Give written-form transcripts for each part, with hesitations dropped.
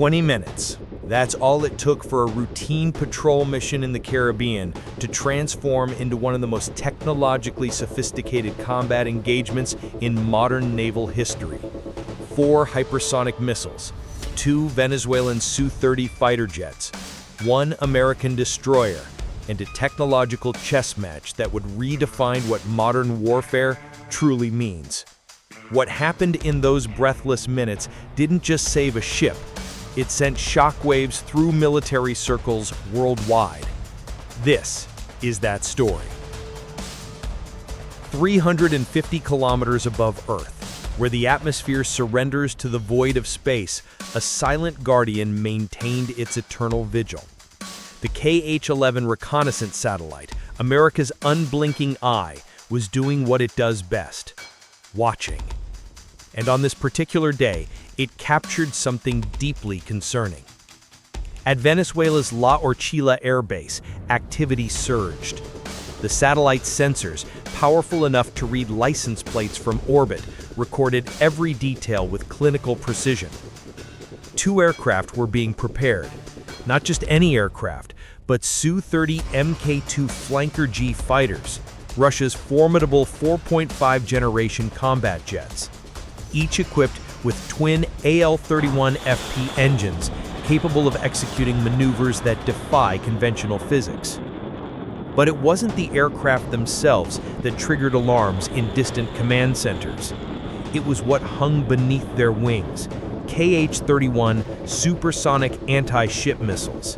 20 minutes. That's all it took for a routine patrol mission in the Caribbean to transform into one of the most technologically sophisticated combat engagements in modern naval history. 4 hypersonic missiles, 2 Venezuelan Su-30 fighter jets, 1 American destroyer, and a technological chess match that would redefine what modern warfare truly means. What happened in those breathless minutes didn't just save a ship, it sent shockwaves through military circles worldwide. This is that story. 350 kilometers above Earth, where the atmosphere surrenders to the void of space, a silent guardian maintained its eternal vigil. The KH-11 reconnaissance satellite, America's unblinking eye, was doing what it does best: watching. And on this particular day, it captured something deeply concerning. At Venezuela's La Orchila Air Base, activity surged. The satellite's sensors, powerful enough to read license plates from orbit, recorded every detail with clinical precision. 2 aircraft were being prepared. Not just any aircraft, but Su-30MK2 Flanker G fighters, Russia's formidable 4.5 generation combat jets, each equipped with twin AL-31FP engines capable of executing maneuvers that defy conventional physics. But it wasn't the aircraft themselves that triggered alarms in distant command centers. It was what hung beneath their wings: KH-31 supersonic anti-ship missiles.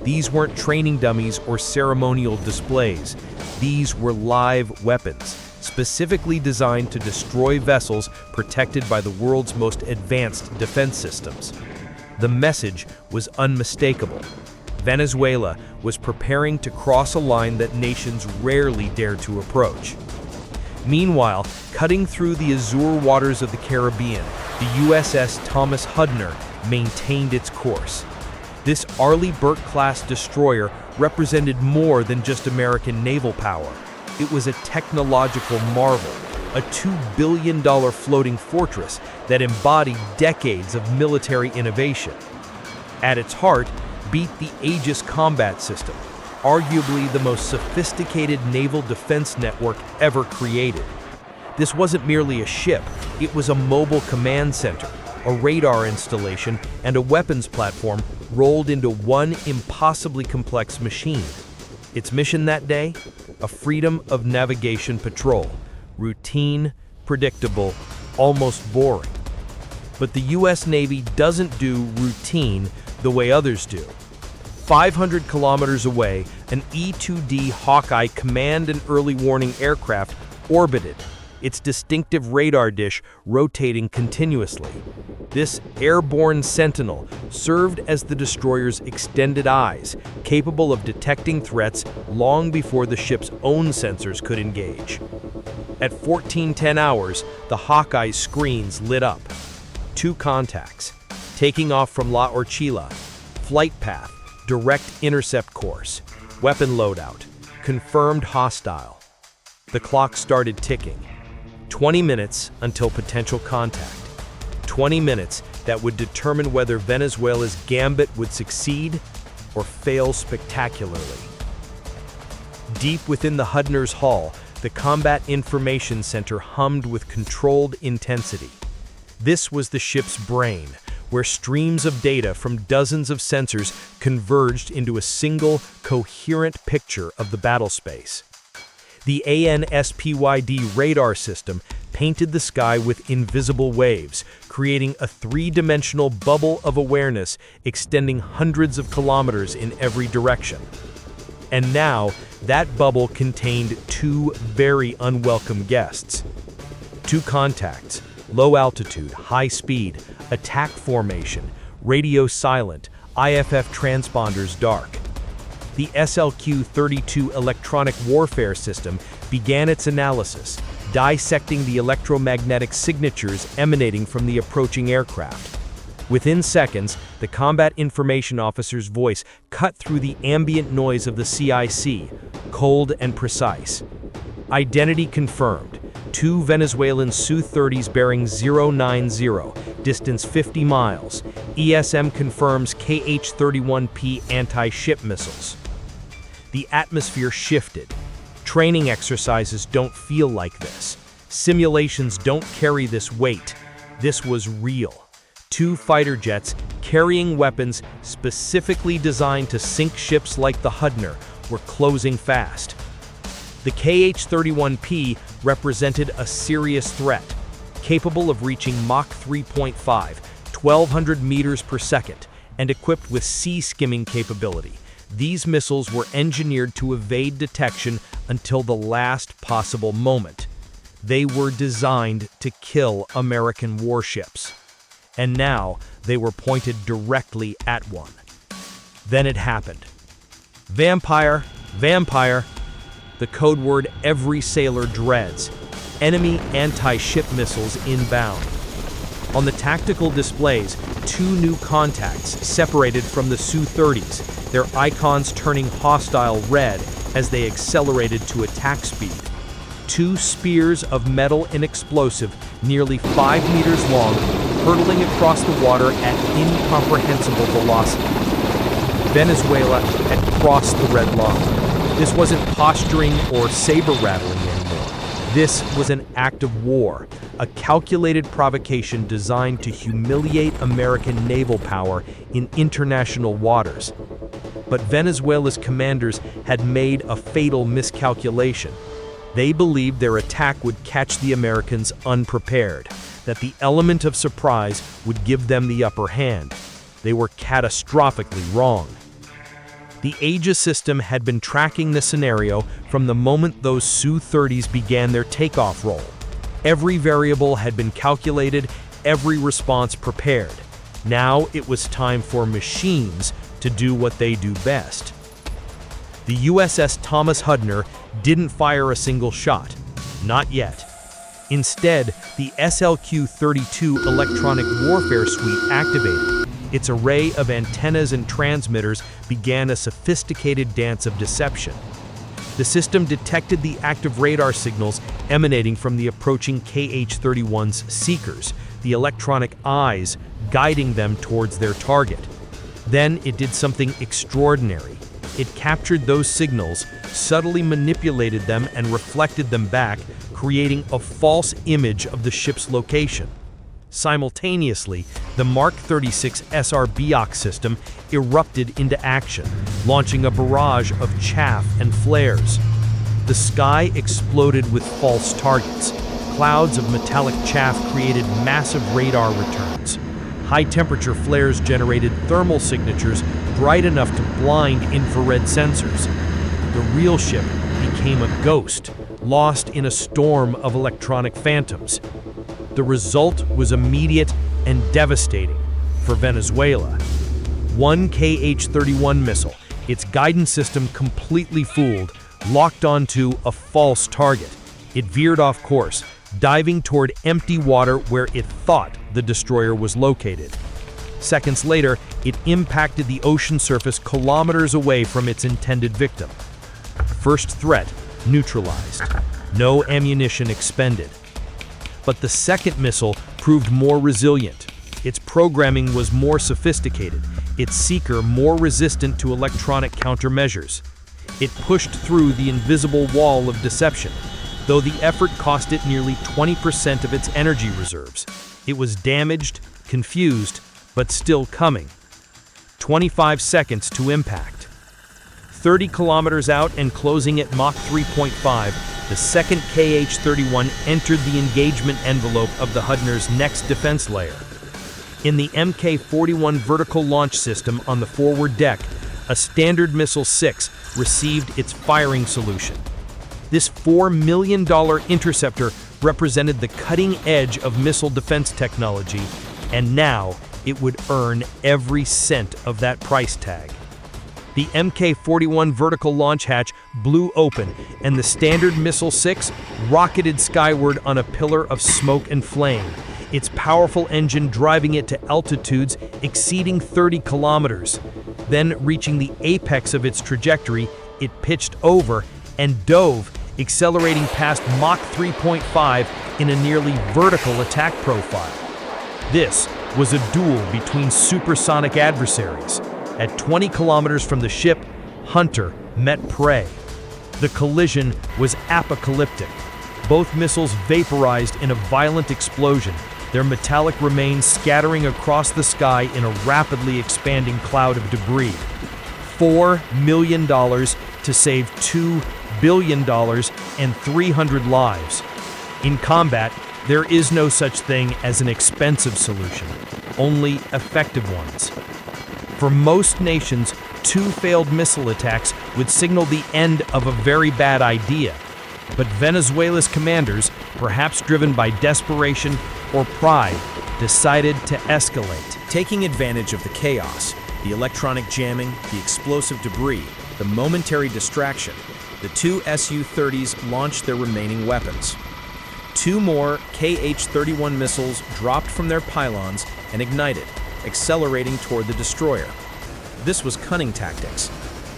These weren't training dummies or ceremonial displays. These were live weapons, specifically designed to destroy vessels protected by the world's most advanced defense systems. The message was unmistakable. Venezuela was preparing to cross a line that nations rarely dare to approach. Meanwhile, cutting through the azure waters of the Caribbean, the USS Thomas Hudner maintained its course. This Arleigh Burke-class destroyer represented more than just American naval power. It was a technological marvel, a $2 billion floating fortress that embodied decades of military innovation. At its heart beat the Aegis combat system, arguably the most sophisticated naval defense network ever created. This wasn't merely a ship, it was a mobile command center, a radar installation, and a weapons platform rolled into one impossibly complex machine. Its mission that day? A freedom of navigation patrol. Routine, predictable, almost boring. But the U.S. Navy doesn't do routine the way others do. 500 kilometers away, an E-2D Hawkeye command and early warning aircraft orbited, its distinctive radar dish rotating continuously. This airborne sentinel served as the destroyer's extended eyes, capable of detecting threats long before the ship's own sensors could engage. At 1410 hours, the Hawkeye's screens lit up. 2 contacts, taking off from La Orchila, flight path, direct intercept course, weapon loadout, confirmed hostile. The clock started ticking. 20 minutes until potential contact. 20 minutes that would determine whether Venezuela's gambit would succeed or fail spectacularly. Deep within the Hudner's hull, the Combat Information Center hummed with controlled intensity. This was the ship's brain, where streams of data from dozens of sensors converged into a single, coherent picture of the battle space. The ANSPYD radar system painted the sky with invisible waves, creating a 3-dimensional bubble of awareness extending hundreds of kilometers in every direction. And now, that bubble contained 2 very unwelcome guests. 2 contacts: low altitude, high speed, attack formation, radio silent, IFF transponders dark. The SLQ-32 electronic warfare system began its analysis, dissecting the electromagnetic signatures emanating from the approaching aircraft. Within seconds, the combat information officer's voice cut through the ambient noise of the CIC, cold and precise. Identity confirmed. 2 Venezuelan Su-30s bearing 090, distance 50 miles. ESSM confirms KH-31P anti-ship missiles. The atmosphere shifted. Training exercises don't feel like this. Simulations don't carry this weight. This was real. 2 fighter jets carrying weapons specifically designed to sink ships like the Hudner were closing fast. The KH-31P represented a serious threat, capable of reaching Mach 3.5, 1,200 meters per second, and equipped with sea-skimming capability. These missiles were engineered to evade detection until the last possible moment. They were designed to kill American warships. And now they were pointed directly at one. Then it happened. Vampire, vampire, the code word every sailor dreads. Enemy anti-ship missiles inbound. On the tactical displays, 2 new contacts separated from the Su-30s, their icons turning hostile red as they accelerated to attack speed. 2 spears of metal and explosive, nearly 5 meters long, hurtling across the water at incomprehensible velocity. Venezuela had crossed the red line. This wasn't posturing or saber-rattling anymore. This was an act of war, a calculated provocation designed to humiliate American naval power in international waters. But Venezuela's commanders had made a fatal miscalculation. They believed their attack would catch the Americans unprepared, that the element of surprise would give them the upper hand. They were catastrophically wrong. The Aegis system had been tracking the scenario from the moment those Su-30s began their takeoff roll. Every variable had been calculated, every response prepared. Now it was time for machines to do what they do best. The USS Thomas Hudner didn't fire a single shot. Not yet. Instead, the SLQ-32 electronic warfare suite activated. Its array of antennas and transmitters began a sophisticated dance of deception. The system detected the active radar signals emanating from the approaching KH-31's seekers, the electronic eyes guiding them towards their target. Then it did something extraordinary. It captured those signals, subtly manipulated them, and reflected them back, creating a false image of the ship's location. Simultaneously, the Mark 36 SRBOC system erupted into action, launching a barrage of chaff and flares. The sky exploded with false targets. Clouds of metallic chaff created massive radar returns. High-temperature flares generated thermal signatures bright enough to blind infrared sensors. The real ship became a ghost, lost in a storm of electronic phantoms. The result was immediate and devastating for Venezuela. One KH-31 missile, its guidance system completely fooled, locked onto a false target. It veered off course, diving toward empty water where it thought the destroyer was located. Seconds later, it impacted the ocean surface kilometers away from its intended victim. First threat neutralized. No ammunition expended. But the second missile proved more resilient. Its programming was more sophisticated, its seeker more resistant to electronic countermeasures. It pushed through the invisible wall of deception, though the effort cost it nearly 20% of its energy reserves. It was damaged, confused, but still coming. 25 seconds to impact. 30 kilometers out and closing at Mach 3.5, the second KH-31 entered the engagement envelope of the Hudner's next defense layer. In the Mk-41 vertical launch system on the forward deck, a Standard Missile 6 received its firing solution. This $4 million interceptor represented the cutting edge of missile defense technology, and now it would earn every cent of that price tag. The Mk-41 vertical launch hatch blew open, and the Standard Missile 6 rocketed skyward on a pillar of smoke and flame, its powerful engine driving it to altitudes exceeding 30 kilometers. Then, reaching the apex of its trajectory, it pitched over and dove, accelerating past Mach 3.5 in a nearly vertical attack profile. This was a duel between supersonic adversaries. At 20 kilometers from the ship, Hunter met prey. The collision was apocalyptic. Both missiles vaporized in a violent explosion, their metallic remains scattering across the sky in a rapidly expanding cloud of debris. $4 million to save $2 billion and 300 lives. In combat, there is no such thing as an expensive solution, only effective ones. For most nations, 2 failed missile attacks would signal the end of a very bad idea. But Venezuela's commanders, perhaps driven by desperation or pride, decided to escalate. Taking advantage of the chaos, the electronic jamming, the explosive debris, the momentary distraction, the 2 Su-30s launched their remaining weapons. 2 more Kh-31 missiles dropped from their pylons and ignited, accelerating toward the destroyer. This was cunning tactics.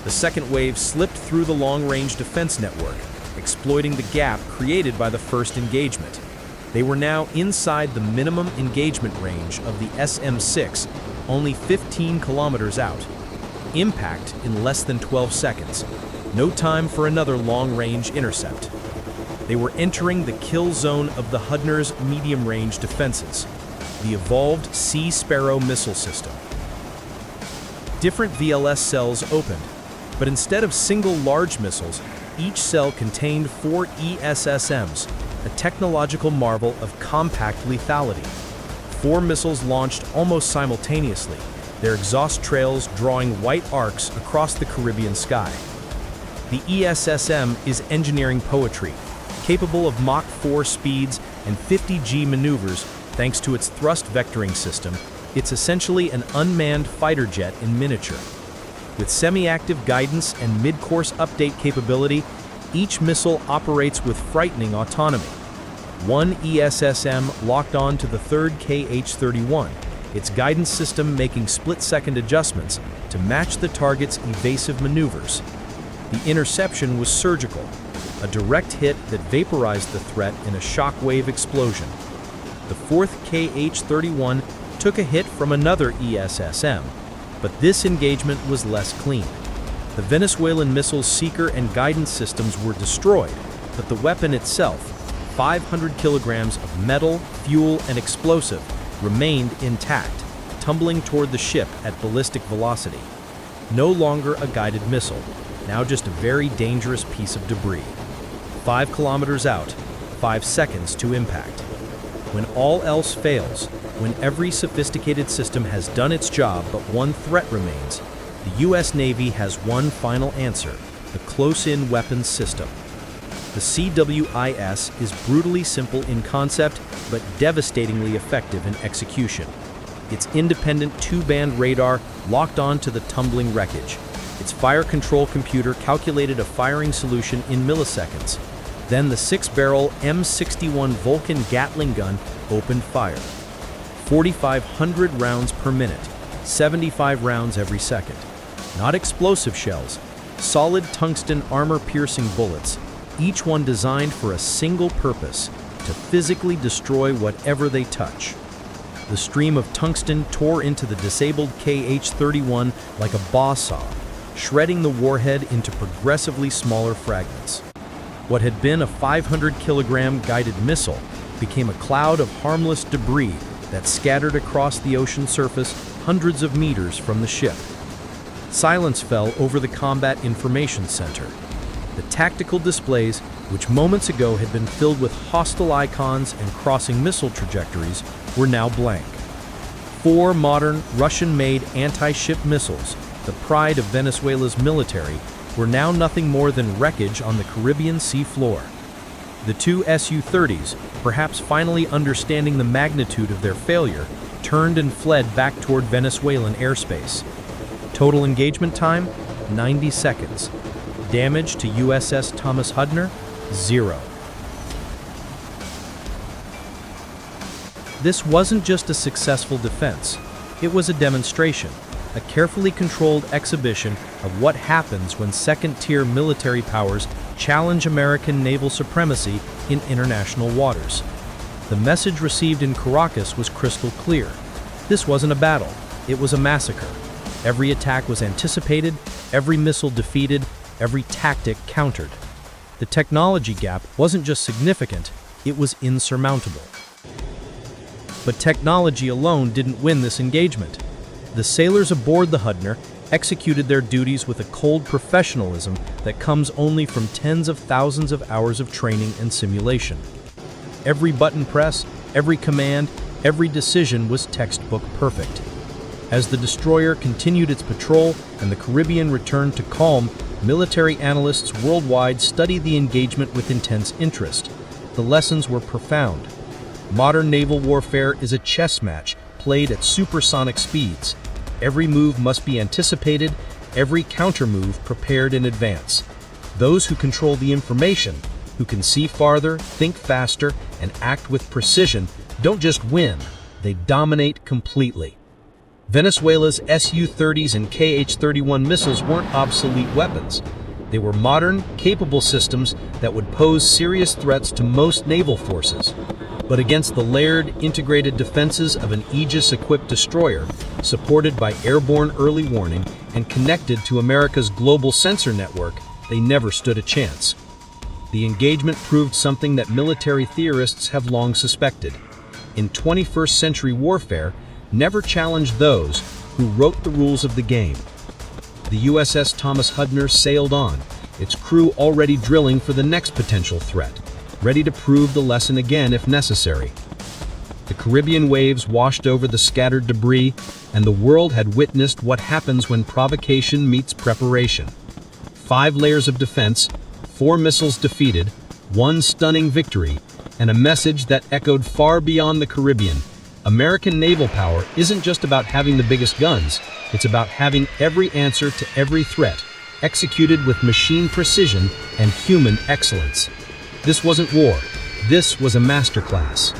The second wave slipped through the long-range defense network, exploiting the gap created by the first engagement. They were now inside the minimum engagement range of the SM-6, only 15 kilometers out. Impact in less than 12 seconds. No time for another long-range intercept. They were entering the kill zone of the Hudner's medium-range defenses, the evolved Sea Sparrow missile system. Different VLS cells opened, but instead of single large missiles, each cell contained 4 ESSMs, a technological marvel of compact lethality. 4 missiles launched almost simultaneously, their exhaust trails drawing white arcs across the Caribbean sky. The ESSM is engineering poetry, capable of Mach 4 speeds and 50G maneuvers thanks to its thrust vectoring system. It's essentially an unmanned fighter jet in miniature. With semi-active guidance and mid-course update capability, each missile operates with frightening autonomy. One ESSM locked on to the third Kh-31, its guidance system making split-second adjustments to match the target's evasive maneuvers. The interception was surgical, a direct hit that vaporized the threat in a shockwave explosion. The fourth Kh-31 took a hit from another ESSM, but this engagement was less clean. The Venezuelan missile's seeker and guidance systems were destroyed, but the weapon itself, 500 kilograms of metal, fuel, and explosive, remained intact, tumbling toward the ship at ballistic velocity. No longer a guided missile, now just a very dangerous piece of debris. 5 kilometers out, 5 seconds to impact. When all else fails, when every sophisticated system has done its job but one threat remains, the U.S. Navy has one final answer: the close-in weapons system. The CIWS is brutally simple in concept but devastatingly effective in execution. Its independent 2-band radar locked on to the tumbling wreckage. Its fire control computer calculated a firing solution in milliseconds. Then the 6-barrel M61 Vulcan Gatling gun opened fire. 4,500 rounds per minute, 75 rounds every second. Not explosive shells, solid tungsten armor-piercing bullets, each one designed for a single purpose: to physically destroy whatever they touch. The stream of tungsten tore into the disabled Kh-31 like a boss saw, shredding the warhead into progressively smaller fragments. What had been a 500-kilogram guided missile became a cloud of harmless debris that scattered across the ocean surface hundreds of meters from the ship. Silence fell over the Combat Information Center. The tactical displays, which moments ago had been filled with hostile icons and crossing missile trajectories, were now blank. 4 modern Russian-made anti-ship missiles, the pride of Venezuela's military, were now nothing more than wreckage on the Caribbean sea floor. The 2 Su-30s, perhaps finally understanding the magnitude of their failure, turned and fled back toward Venezuelan airspace. Total engagement time, 90 seconds. Damage to USS Thomas Hudner, 0. This wasn't just a successful defense. It was a demonstration a carefully controlled exhibition of what happens when second-tier military powers challenge American naval supremacy in international waters. The message received in Caracas was crystal clear. This wasn't a battle, it was a massacre. Every attack was anticipated, every missile defeated, every tactic countered. The technology gap wasn't just significant, it was insurmountable. But technology alone didn't win this engagement. The sailors aboard the Hudner executed their duties with a cold professionalism that comes only from tens of thousands of hours of training and simulation. Every button press, every command, every decision was textbook perfect. As the destroyer continued its patrol and the Caribbean returned to calm, military analysts worldwide studied the engagement with intense interest. The lessons were profound. Modern naval warfare is a chess match played at supersonic speeds. Every move must be anticipated, every counter-move prepared in advance. Those who control the information, who can see farther, think faster, and act with precision, don't just win, they dominate completely. Venezuela's Su-30s and Kh-31 missiles weren't obsolete weapons. They were modern, capable systems that would pose serious threats to most naval forces. But against the layered, integrated defenses of an Aegis-equipped destroyer, supported by airborne early warning and connected to America's global sensor network, they never stood a chance. The engagement proved something that military theorists have long suspected. In 21st century warfare, never challenge those who wrote the rules of the game. The USS Thomas Hudner sailed on, its crew already drilling for the next potential threat, ready to prove the lesson again if necessary. The Caribbean waves washed over the scattered debris, and the world had witnessed what happens when provocation meets preparation. 5 layers of defense, 4 missiles defeated, 1 stunning victory, and a message that echoed far beyond the Caribbean. American naval power isn't just about having the biggest guns, it's about having every answer to every threat, executed with machine precision and human excellence. This wasn't war, this was a masterclass.